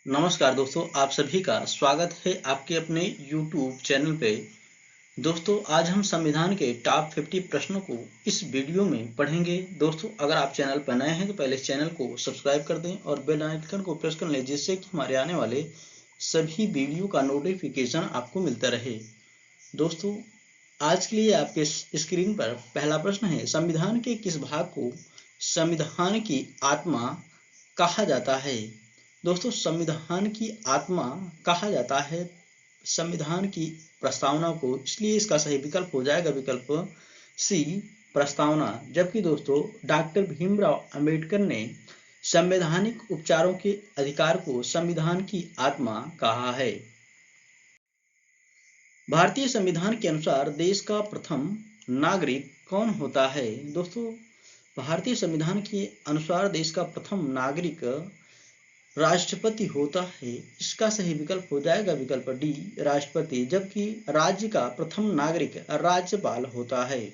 नमस्कार दोस्तों, आप सभी का स्वागत है आपके अपने YouTube चैनल पे। दोस्तों, आज हम संविधान के टॉप 50 प्रश्नों को इस वीडियो में पढ़ेंगे। दोस्तों, अगर आप चैनल पर नए हैं तो पहले इस चैनल को सब्सक्राइब कर दें और बेल आइकन को प्रेस कर लें, जिससे कि हमारे आने वाले सभी वीडियो का नोटिफिकेशन आपको मिलता रहे। दोस्तों, आज के लिए आपके स्क्रीन पर पहला प्रश्न है, संविधान के किस भाग को संविधान की आत्मा कहा जाता है? दोस्तों, संविधान की आत्मा कहा जाता है संविधान की प्रस्तावना को, इसलिए इसका सही विकल्प हो जाएगा विकल्प सी, प्रस्तावना। जबकि दोस्तों, डॉक्टर भीमराव अंबेडकर ने संवैधानिक उपचारों के अधिकार को संविधान की आत्मा कहा है। भारतीय संविधान के अनुसार देश का प्रथम नागरिक कौन होता है? दोस्तों, भारतीय संविधान के अनुसार देश का प्रथम नागरिक राष्ट्रपति होता है। इसका सही विकल्प हो जाएगा विकल्प डी, राष्ट्रपति। जबकि राज्य का प्रथम नागरिक राज्यपाल होता है।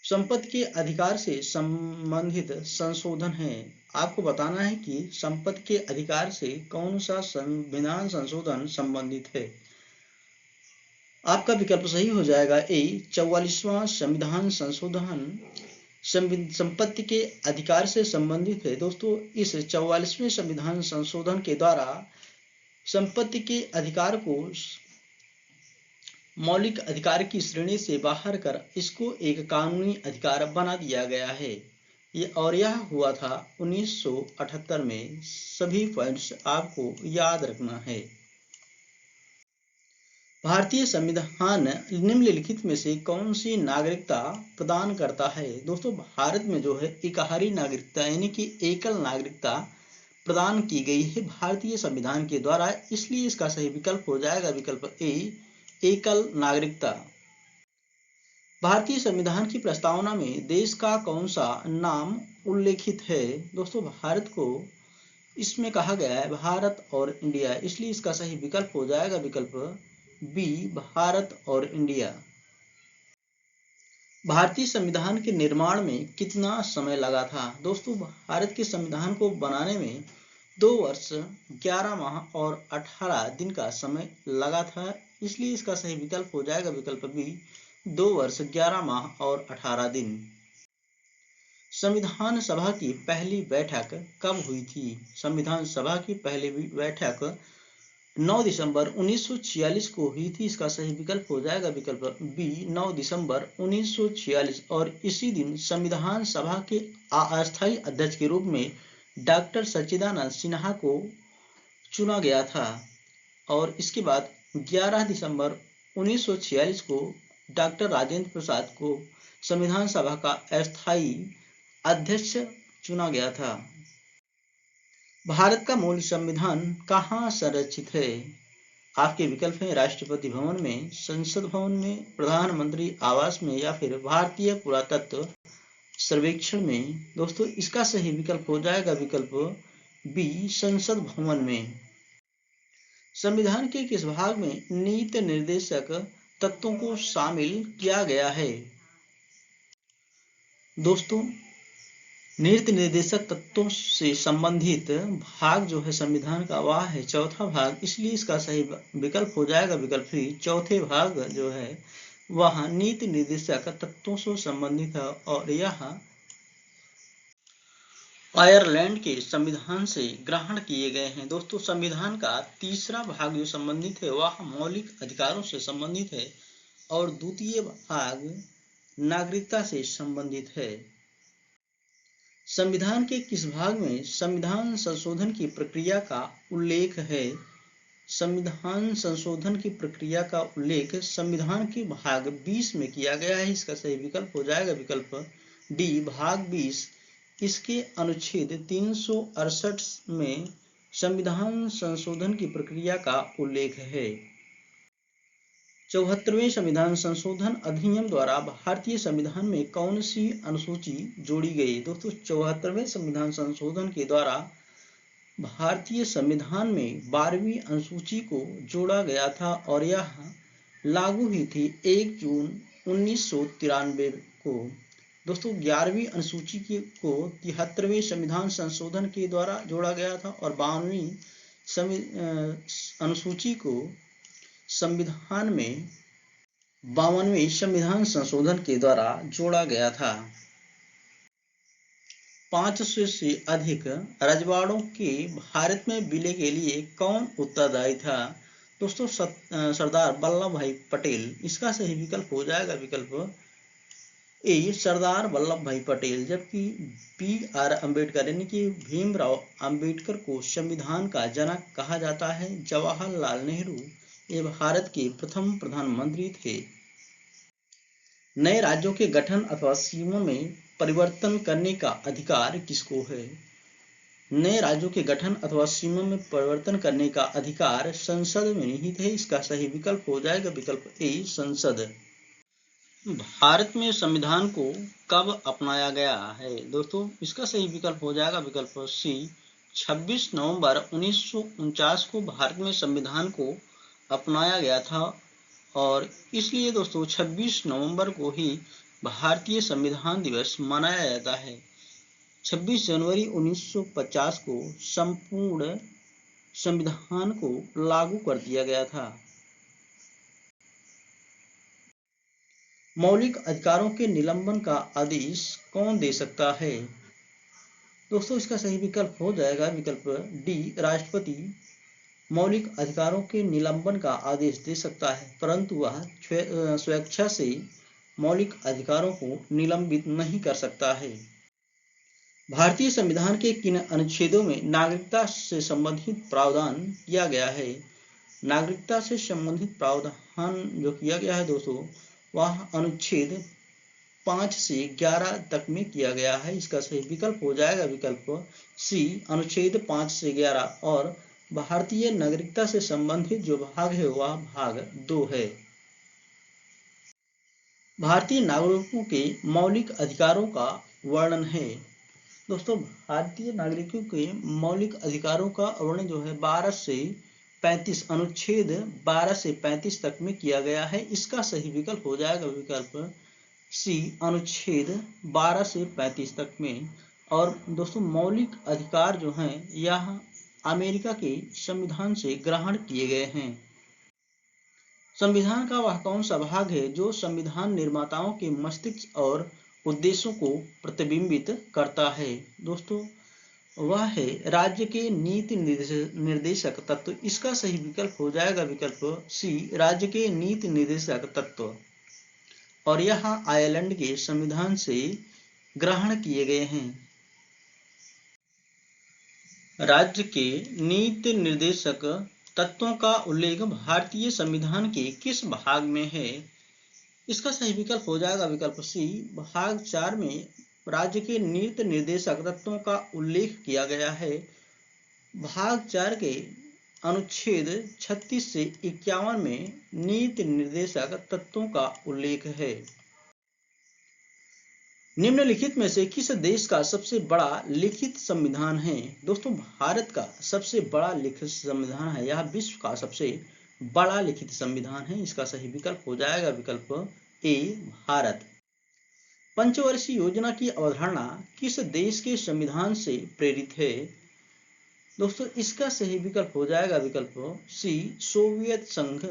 संपत्ति के अधिकार से संबंधित संशोधन है। आपको बताना है कि संपत्ति के अधिकार से कौन सा संविधान संशोधन संबंधित है। आपका विकल्प सही हो जाएगा ए, 44वां संविधान संशोधन संपत्ति के अधिकार से संबंधित है। दोस्तों, इस 44वें संविधान संशोधन के द्वारा संपत्ति के अधिकार को मौलिक अधिकार की श्रेणी से बाहर कर इसको एक कानूनी अधिकार बना दिया गया है। यह हुआ था 1978 में। सभी पॉइंट्स आपको याद रखना है। भारतीय संविधान निम्नलिखित में से कौन सी नागरिकता प्रदान करता है? दोस्तों, भारत में जो है एकाहारी नागरिकता यानी कि एकल नागरिकता प्रदान की गई है भारतीय संविधान के द्वारा, इसलिए इसका सही विकल्प हो जाएगा विकल्प ए, एकल नागरिकता। भारतीय संविधान की प्रस्तावना में देश का कौन सा नाम उल्लेखित है? दोस्तों, भारत को इसमें कहा गया है भारत और इंडिया, इसलिए इसका सही विकल्प हो जाएगा विकल्प बी, भारत और इंडिया। भारतीय संविधान के निर्माण में कितना समय लगा था? दोस्तों, भारत के संविधान को बनाने में 2 वर्ष 11 माह और 18 दिन का समय लगा था, इसलिए इसका सही विकल्प हो जाएगा विकल्प बी, 2 वर्ष 11 माह और 18 दिन। संविधान सभा की पहली बैठक कब हुई थी? संविधान सभा की पहली बैठक 9 दिसंबर 1946 को हुई थी। इसका सही विकल्प हो जाएगा विकल्प बी, 9 दिसंबर 1946। और इसी दिन संविधान सभा के अस्थायी अध्यक्ष के रूप में डॉक्टर सच्चिदानंद सिन्हा को चुना गया था। और इसके बाद 11 दिसंबर 1946 को डॉक्टर राजेंद्र प्रसाद को संविधान सभा का अस्थायी अध्यक्ष चुना गया था। भारत का मूल संविधान कहाँ संरक्षित है? आपके विकल्प हैं राष्ट्रपति भवन में, संसद भवन में, प्रधानमंत्री आवास में या फिर भारतीय पुरातत्व सर्वेक्षण में। दोस्तों, इसका सही विकल्प हो जाएगा विकल्प बी, संसद भवन में। संविधान के किस भाग में नीति निर्देशक तत्वों को शामिल किया गया है? दोस्तों, नीति निर्देशक तत्वों से संबंधित भाग जो है संविधान का वह है चौथा भाग, इसलिए इसका सही विकल्प हो जाएगा विकल्प सी, चौथे भाग जो है वह नीति निर्देशक तत्वों से संबंधित है। और यह आयरलैंड के संविधान से ग्रहण किए गए हैं। दोस्तों, संविधान का तीसरा भाग जो संबंधित है वह मौलिक अधिकारों से संबंधित है और द्वितीय भाग नागरिकता से संबंधित है। संविधान के किस भाग में संविधान संशोधन की प्रक्रिया का उल्लेख है? संविधान संशोधन की प्रक्रिया का उल्लेख संविधान के भाग 20 में किया गया है। इसका सही विकल्प हो जाएगा विकल्प डी, भाग 20। इसके अनुच्छेद 368 में संविधान संशोधन की प्रक्रिया का उल्लेख है। 74वें संविधान संशोधन अधिनियम द्वारा भारतीय संविधान में कौन सी अनुसूची जोड़ी गई? दोस्तों, 74वें संविधान संशोधन के द्वारा भारतीय संविधान में 12वीं अनुसूची को जोड़ा गया था और यह लागू हुई थी 1 जून 1993 को। दोस्तों, 11वीं अनुसूची को 73वें संविधान संशोधन के द्वारा जोड़ा गया था और 12वीं अनुसूची को संविधान में 52वें संविधान संशोधन के द्वारा जोड़ा गया था। 500 से अधिक रजवाड़ों के भारत में विलय के लिए कौन उत्तरदायी था? दोस्तों सरदार वल्लभ भाई पटेल। इसका सही विकल्प हो जाएगा विकल्प ए सरदार वल्लभ भाई पटेल। जबकि BR अम्बेडकर यानी कि भीमराव अम्बेडकर को संविधान का जनक कहा जाता है। जवाहरलाल नेहरू ये भारत के प्रथम प्रधानमंत्री थे। नए राज्यों के गठन अथवा सीमा में परिवर्तन करने का अधिकार किसको है? नए राज्यों के गठन अथवा सीमा में परिवर्तन करने का अधिकार संसद में निहित है। इसका सही विकल्प हो जाएगा विकल्प ए संसद। भारत में संविधान को कब अपनाया गया है? दोस्तों इसका सही विकल्प हो जाएगा विकल्प सी 26 नवंबर 1949 को भारत में संविधान को अपनाया गया था और इसलिए दोस्तों 26 नवंबर को ही भारतीय संविधान दिवस मनाया जाता है। 26 जनवरी 1950 को संपूर्ण संविधान को लागू कर दिया गया था। मौलिक अधिकारों के निलंबन का आदेश कौन दे सकता है? दोस्तों इसका सही विकल्प हो जाएगा विकल्प डी राष्ट्रपति मौलिक अधिकारों के निलंबन का आदेश दे सकता है, परंतु वह स्वेच्छा से मौलिक अधिकारों को निलंबित नहीं कर सकता है। भारतीय संविधान के किन अनुच्छेदों में नागरिकता से संबंधित प्रावधान किया गया है? नागरिकता से संबंधित प्रावधान जो किया गया है दोस्तों वह अनुच्छेद 5 से 11 तक में किया गया है। इसका सही विकल्प हो जाएगा विकल्प सी अनुच्छेद 5 से 11 और भारतीय नागरिकता से संबंधित जो भाग है वह भाग 2 है। भारतीय नागरिकों के मौलिक अधिकारों का वर्णन है। दोस्तों भारतीय नागरिकों के मौलिक अधिकारों का वर्णन जो है 12 से 35 अनुच्छेद 12 से 35 तक में किया गया है। इसका सही विकल्प हो जाएगा विकल्प सी अनुच्छेद 12 से 35 तक में। और दोस्तों मौलिक अधिकार जो हैं यह अमेरिका के संविधान से ग्रहण किए गए हैं। संविधान का वह कौन सा भाग है जो संविधान निर्माताओं के मस्तिष्क और उद्देश्यों को प्रतिबिंबित करता है? दोस्तों वह है राज्य के नीति निर्देशक तत्व। इसका सही विकल्प हो जाएगा विकल्प सी राज्य के नीति निर्देशक तत्व और यह आयरलैंड के संविधान से ग्रहण किए गए हैं। राज्य के नीति निर्देशक तत्वों का उल्लेख भारतीय संविधान के किस भाग में है? इसका सही विकल्प हो जाएगा विकल्प सी भाग 4 में राज्य के नीति निर्देशक तत्वों का उल्लेख किया गया है। भाग 4 के अनुच्छेद 36 से 51 में नीति निर्देशक तत्वों का उल्लेख है। निम्नलिखित में से किस देश का सबसे बड़ा लिखित संविधान है? दोस्तों भारत का सबसे बड़ा लिखित संविधान है। यह विश्व का सबसे बड़ा लिखित संविधान है। इसका सही विकल्प हो जाएगा विकल्प ए भारत। पंचवर्षीय योजना की अवधारणा किस देश के संविधान से प्रेरित है? दोस्तों इसका सही विकल्प हो जाएगा विकल्प सी सोवियत संघ।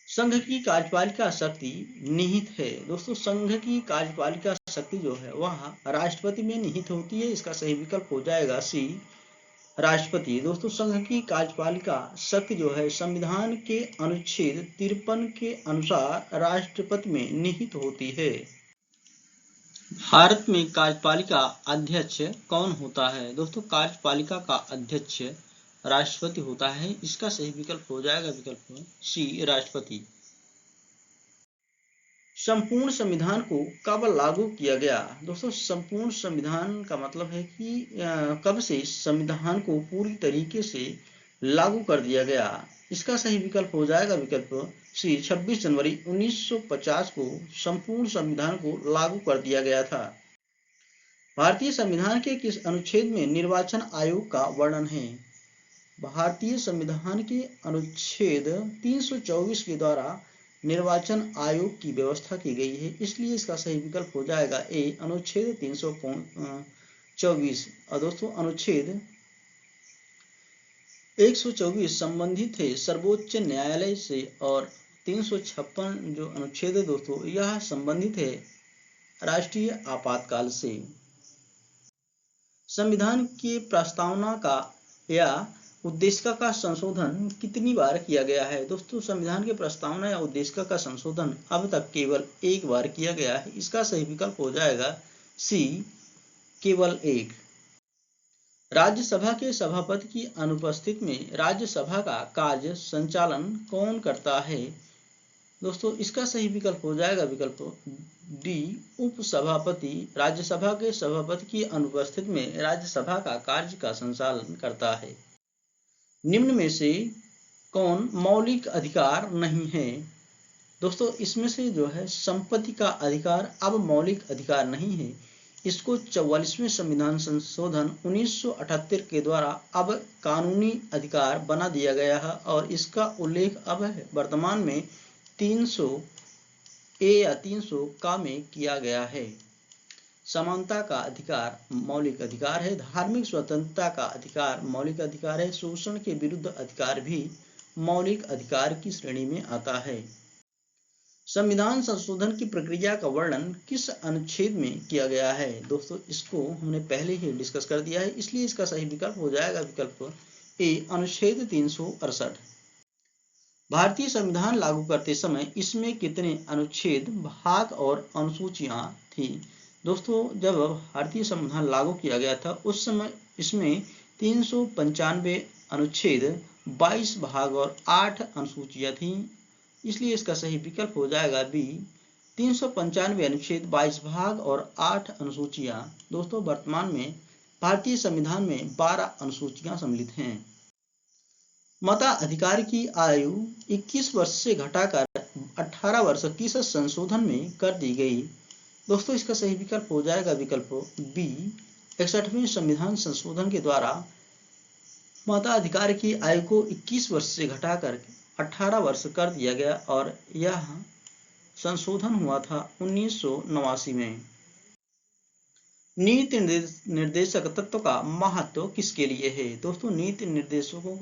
संघ की कार्यपालिका शक्ति निहित है। दोस्तों संघ की कार्यपालिका शक्ति जो है वह राष्ट्रपति में निहित होती है। इसका सही विकल्प हो जाएगा सी राष्ट्रपति। दोस्तों संघ की कार्यपालिका शक्ति जो है संविधान के अनुच्छेद 53 के अनुसार राष्ट्रपति में निहित होती है। भारत में कार्यपालिका अध्यक्ष कौन होता है? दोस्तों कार्यपालिका का अध्यक्ष राष्ट्रपति होता है। इसका सही विकल्प हो जाएगा विकल्प सी राष्ट्रपति। संपूर्ण संविधान को कब लागू किया गया? दोस्तों संपूर्ण संविधान का मतलब है कि कब से संविधान को पूरी तरीके से लागू कर दिया गया। इसका सही विकल्प हो जाएगा विकल्प सी 26 जनवरी 1950 को संपूर्ण संविधान को लागू कर दिया गया था। भारतीय संविधान के किस अनुच्छेद में निर्वाचन आयोग का वर्णन है? भारतीय संविधान के अनुच्छेद 324 के द्वारा निर्वाचन आयोग की व्यवस्था की गई है। इसलिए इसका सही विकल्प हो जाएगा ए अनुच्छेद 324। और दोस्तों अनुच्छेद 124 संबंधित है सर्वोच्च न्यायालय से और 356 जो अनुच्छेद है दोस्तों यह संबंधित है राष्ट्रीय आपातकाल से। संविधान की प्रस्तावना का या उद्देशिका का संशोधन कितनी बार किया गया है? दोस्तों संविधान की प्रस्तावना या उद्देशिका का संशोधन अब तक केवल एक बार किया गया है। इसका सही विकल्प हो जाएगा सी, केवल एक। राज्यसभा के सभापति की अनुपस्थिति में राज्यसभा का कार्य संचालन कौन करता है? दोस्तों इसका सही विकल्प हो जाएगा विकल्प डी, उपसभापति। राज्यसभा के सभापति की अनुपस्थिति में राज्यसभा का कार्य का संचालन करता है। निम्न में से कौन मौलिक अधिकार नहीं है? दोस्तों इसमें से जो है संपत्ति का अधिकार अब मौलिक अधिकार नहीं है। इसको 44वें संविधान संशोधन 1978 के द्वारा अब कानूनी अधिकार बना दिया गया है और इसका उल्लेख अब वर्तमान में 300 ए या 300 का में किया गया है। समानता का अधिकार मौलिक अधिकार है। धार्मिक स्वतंत्रता का अधिकार मौलिक अधिकार है। शोषण के विरुद्ध अधिकार भी मौलिक अधिकार की श्रेणी में आता है। संविधान संशोधन की प्रक्रिया का वर्णन किस अनुच्छेद में किया गया है? दोस्तों इसको हमने पहले ही डिस्कस कर दिया है, इसलिए इसका सही विकल्प हो जाएगा विकल्प ए, अनुच्छेद 368। भारतीय संविधान लागू करते समय इसमें कितने अनुच्छेद, भाग और अनुसूचियां थी? दोस्तों जब भारतीय संविधान लागू किया गया था उस समय इसमें 395 अनुच्छेद, 22 भाग और 8 अनुसूचियां थी, इसलिए इसका सही विकल्प हो जाएगा बी, 395 अनुच्छेद, 22 भाग और 8 अनुसूचियां। दोस्तों वर्तमान में भारतीय संविधान में 12 अनुसूचियां सम्मिलित हैं। मताधिकार की आयु 21 वर्ष से घटाकर 18 वर्ष किस संशोधन में कर दी गई? दोस्तों इसका सही विकल्प हो जाएगा विकल्प बी, 61वें संविधान संशोधन के द्वारा मताधिकार की आयु को 21 वर्ष से घटाकर 18 वर्ष कर दिया गया और यह संशोधन हुआ था 1989 में। नीति निर्देशक तत्व का महत्व किसके लिए है? दोस्तों नीति निर्देशकों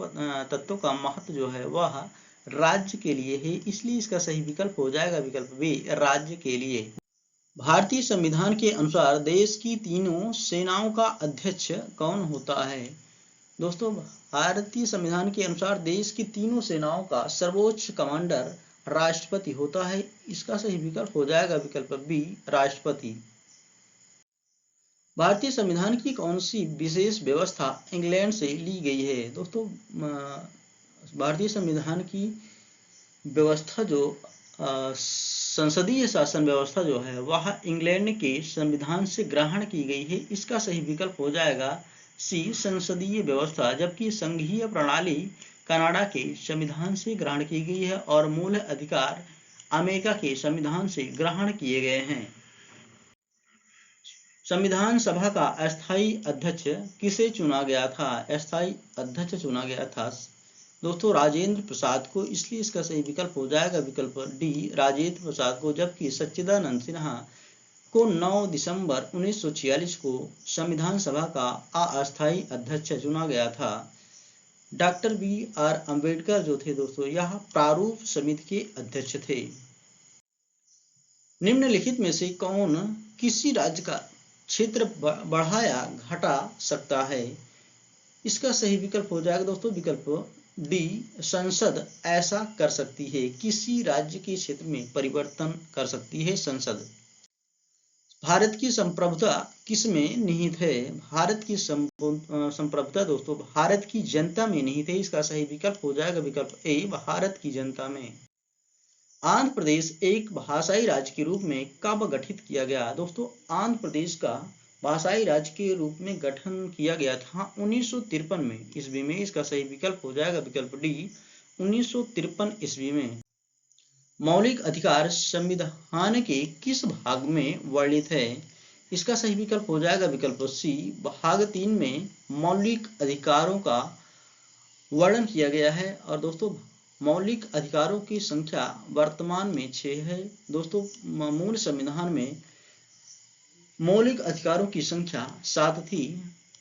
तत्व का महत्व जो है वह राज्य के लिए है, इसलिए इसका सही विकल्प हो जाएगा विकल्प बी, राज्य के लिए। भारतीय संविधान के अनुसार देश की तीनों सेनाओं का अध्यक्ष कौन होता है? दोस्तों भारतीय संविधान के अनुसार देश की तीनों सेनाओं का सर्वोच्च कमांडर राष्ट्रपति होता है, इसका सही विकल्प हो जाएगा विकल्प बी, राष्ट्रपति। भारतीय संविधान की कौन सी विशेष व्यवस्था इंग्लैंड से ली गई है? दोस्तों भारतीय संविधान की व्यवस्था जो संसदीय शासन व्यवस्था जो है वह इंग्लैंड के संविधान से ग्रहण की गई है, इसका सही विकल्प हो जाएगा सी, संसदीय व्यवस्था। जबकि संघीय प्रणाली कनाडा के संविधान से ग्रहण की गई है और मूल अधिकार अमेरिका के संविधान से ग्रहण किए गए हैं। संविधान सभा का अस्थायी अध्यक्ष किसे चुना गया था? अस्थायी अध्यक्ष चुना गया था दोस्तों राजेंद्र प्रसाद को, इसलिए इसका सही विकल्प हो जाएगा विकल्प डी, राजेंद्र प्रसाद को। जबकि सच्चिदानंद सिन्हा को 9 दिसंबर 1946 को संविधान सभा का अस्थायी अध्यक्ष चुना गया था। Doctor B R. अम्बेडकर जो थे दोस्तों यह प्रारूप समिति के अध्यक्ष थे। निम्नलिखित में से कौन किसी राज्य का क्षेत्र बढ़ाया घटा सकता है? इसका सही विकल्प हो जाएगा दोस्तों विकल्प डी, संसद ऐसा कर सकती है। किसी राज्य के क्षेत्र में परिवर्तन कर सकती है संसद। भारत की संप्रभुता किसमें निहित है? भारत की संप्रभुता दोस्तों भारत की जनता में निहित है, इसका सही विकल्प हो जाएगा विकल्प ए, भारत की जनता में। आंध्र प्रदेश एक भाषाई राज्य के रूप में कब गठित किया गया? दोस्तों आंध्र प्रदेश का भाषाई राज्य के रूप में गठन किया गया था 1953 में ईस्वी में, इसका सही विकल्प हो जाएगा विकल्प डी, 1953 ईस्वी में। मौलिक अधिकार संविधान के किस भाग में वर्णित है? इसका सही विकल्प हो जाएगा विकल्प सी, भाग 3 में मौलिक अधिकारों का वर्णन किया गया है। और दोस्तों मौलिक अधिकारों की संख्या वर्तमान में 6 है। दोस्तों मूल संविधान में मौलिक अधिकारों की संख्या 7 थी,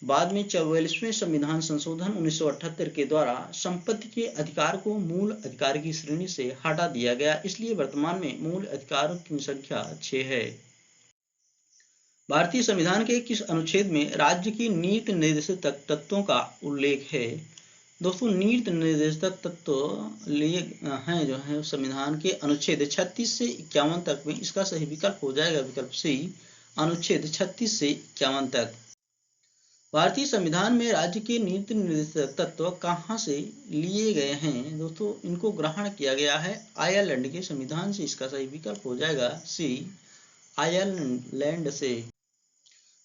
बाद में 44वें संविधान संशोधन 1978 के द्वारा संपत्ति के अधिकार को मूल अधिकार की श्रेणी से हटा दिया गया, इसलिए वर्तमान में मूल अधिकारों की संख्या 6 है। भारतीय संविधान के किस अनुच्छेद में राज्य की नीति निर्देशक तत्वों का उल्लेख है? दोस्तों, नीति निर्देशक तत्व लिए हैं जो है संविधान के अनुच्छेद 36 से 51 तक में। इसका सही विकल्प हो जाएगा विकल्प सी, अनुच्छेद 36 से 51 तक। भारतीय संविधान में राज्य के नीति निर्देशक तत्व कहाँ से लिए गए हैं? दोस्तों, इनको ग्रहण किया गया है आयरलैंड के संविधान से। इसका सही विकल्प हो जाएगा सी, आयरलैंड से।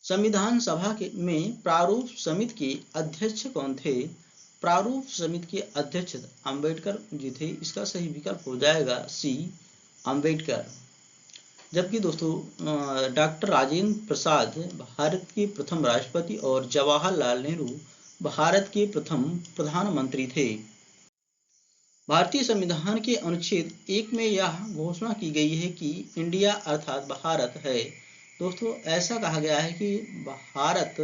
संविधान सभा में प्रारूप समिति के अध्यक्ष कौन थे? प्रारूप समिति के अध्यक्ष अंबेडकर जी थे। इसका सही विकल्प हो जाएगा सी, अंबेडकर। जबकि दोस्तों डॉक्टर राजेंद्र प्रसाद भारत के प्रथम राष्ट्रपति और जवाहरलाल नेहरू भारत के प्रथम प्रधानमंत्री थे। भारतीय संविधान के अनुच्छेद 1 में यह घोषणा की गई है कि इंडिया अर्थात भारत है। दोस्तों, ऐसा कहा गया है कि भारत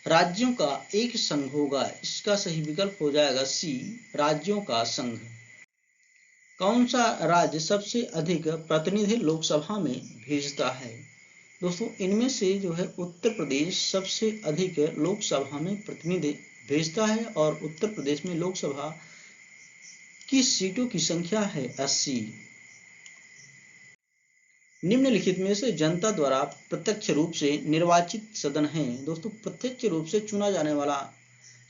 राज्यों का एक संघ होगा। इसका सही विकल्प हो जाएगा सी, राज्यों का संघ। कौन सा राज्य सबसे अधिक प्रतिनिधि लोकसभा में भेजता है? दोस्तों, इनमें से जो है उत्तर प्रदेश सबसे अधिक लोकसभा में प्रतिनिधि भेजता है और उत्तर प्रदेश में लोकसभा की सीटों की संख्या है 80। निम्नलिखित में से जनता द्वारा प्रत्यक्ष रूप से निर्वाचित सदन है। दोस्तों, प्रत्यक्ष रूप से चुना जाने वाला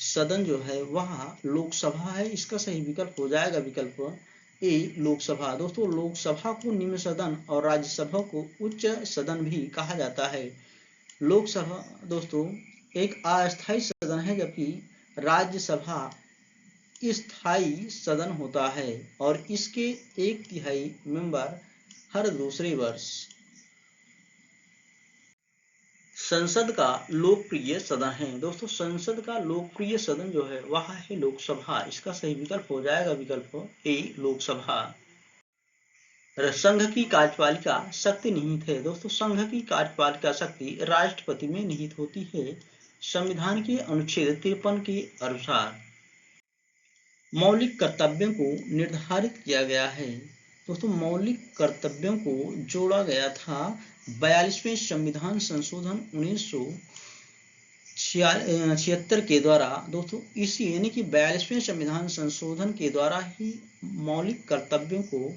सदन जो है वह लोकसभा है। इसका सही विकल्प हो जाएगा विकल्प ए, लोकसभा। दोस्तों, लोकसभा को निम्न सदन और राज्यसभा को उच्च सदन भी कहा जाता है। लोकसभा दोस्तों एक अस्थायी सदन है, जबकि राज्यसभा स्थायी सदन होता है और इसके 1/3 मेंबर हर दूसरे वर्ष। संसद का लोकप्रिय सदन है। दोस्तों, संसद का लोकप्रिय सदन जो है वह है लोकसभा। इसका सही विकल्प हो जाएगा विकल्प ए, लोकसभा। संघ की कार्यपालिका शक्ति निहित है। दोस्तों, संघ की कार्यपालिका शक्ति राष्ट्रपति में निहित होती है। संविधान के अनुच्छेद 53 के अनुसार मौलिक कर्तव्यों को निर्धारित किया गया है। दोस्तों, मौलिक कर्तव्यों को जोड़ा गया था 42वें संविधान संशोधन 1976 के द्वारा। दोस्तों, इसी यानी कि 42वें संविधान संशोधन के द्वारा ही मौलिक कर्तव्यों को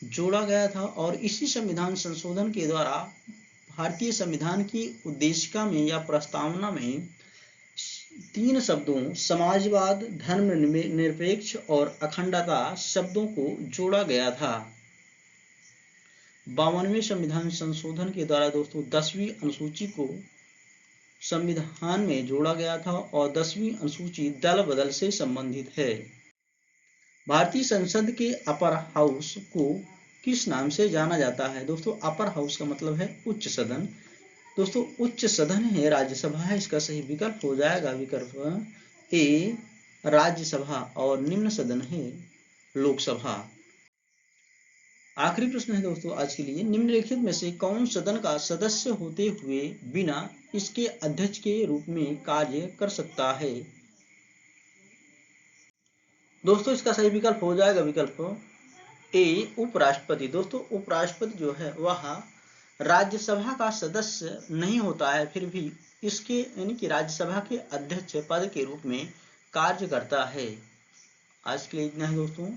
जोड़ा गया था और इसी संविधान संशोधन के द्वारा भारतीय संविधान की उद्देशिका में या प्रस्तावना में 3 शब्दों समाजवाद, धर्मनिरपेक्ष और अखंडता शब्दों को जोड़ा गया था। 52वें संविधान संशोधन के द्वारा दोस्तों 10वीं अनुसूची को संविधान में जोड़ा गया था और 10वीं अनुसूची दल बदल से संबंधित है। भारतीय संसद के अपर हाउस को किस नाम से जाना जाता है? दोस्तों, अपर हाउस का मतलब है उच्च सदन। दोस्तों, उच्च सदन है राज्यसभा है। इसका सही विकल्प हो जाएगा विकल्प ए, राज्यसभा और निम्न सदन है लोकसभा। आखिरी प्रश्न है दोस्तों आज के लिए, निम्नलिखित में से कौन सदन का सदस्य होते हुए बिना इसके अध्यक्ष के रूप में कार्य कर सकता है? दोस्तों, इसका सही विकल्प हो जाएगा विकल्प ए, उपराष्ट्रपति। दोस्तों, उपराष्ट्रपति जो है वह राज्यसभा का सदस्य नहीं होता है, फिर भी इसके यानी कि राज्यसभा के अध्यक्ष पद के रूप में कार्य करता है। आज के लिए इतना है दोस्तों।